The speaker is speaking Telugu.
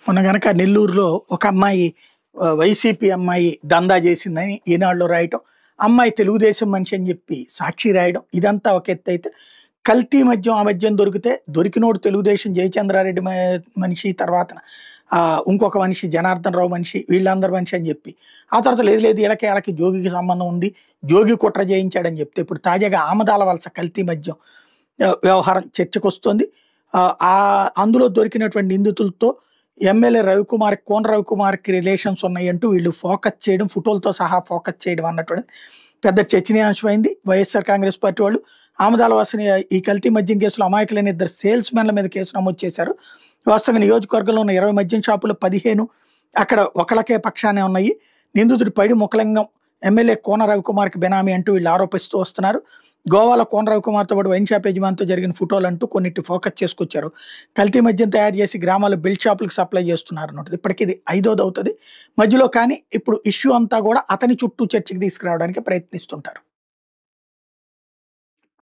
మొన్న గనక నెల్లూరులో ఒక అమ్మాయి వైసీపీ అమ్మాయి దందా చేసిందని ఈనాడులో రాయటం. అమ్మాయి తెలుగుదేశం మనిషి అని చెప్పి సాక్షి రాయడం. ఇదంతా ఒక ఎత్తైతే కల్తీ మద్యం ఆ మద్యం దొరికితే దొరికినోడు తెలుగుదేశం జయచంద్రారెడ్డి మనిషి తర్వాతన ఇంకొక మనిషి జనార్దన్ రావు మనిషి వీళ్ళందరూ మనిషి అని చెప్పి ఆ తర్వాత లేదు లేదు వీళ్ళకి జోగికి సంబంధం ఉంది జోగి కుట్ర చేయించాడని చెప్తే ఇప్పుడు తాజాగా ఆమదాల వలస కల్తీ మద్యం వ్యవహారం చర్చకొస్తుంది. అందులో దొరికినటువంటి నిందితులతో ఎమ్మెల్యే రవికుమార్ కోన రవికుమార్కి రిలేషన్స్ ఉన్నాయంటూ వీళ్ళు ఫోకస్ చేయడం ఫోటోలతో సహా ఫోకస్ చేయడం అన్నటువంటి పెద్ద చర్చనీయాంశమైంది. వైఎస్ఆర్ కాంగ్రెస్ పార్టీ వాళ్ళు ఆమదాల వాసని ఈ కల్తీ మద్యం కేసులో అమాయకులైన 2 సేల్స్ మెన్ల మీద కేసు నమోదు చేశారు. వాస్తవంగా నియోజకవర్గంలో ఉన్న 20 మద్యం షాపులు 15 అక్కడ ఒకళ్ళకే పక్షానే ఉన్నాయి. నిందితుడి పైడి ముఖలింగం ఎమ్మెల్యే కోన రవికుమార్కి బెనామీ అంటూ వీళ్ళు ఆరోపిస్తూ వస్తున్నారు. గోవాలో కోన రవికుమార్తో పాటు వైన్ షాప్ యజమానితో జరిగిన ఫోటోలు అంటూ కొన్నిటి ఫోకస్ చేసుకొచ్చారు. కల్తీ మద్యం తయారు చేసి గ్రామాల్లో బెల్ట్ షాపులకు సప్లై చేస్తున్నారు అన్నట్టు. ఇప్పటికి ఇది 5వ అవుతుంది మధ్యలో. కానీ ఇప్పుడు ఇష్యూ అంతా కూడా అతని చుట్టూ చర్చకి తీసుకురావడానికి ప్రయత్నిస్తుంటారు.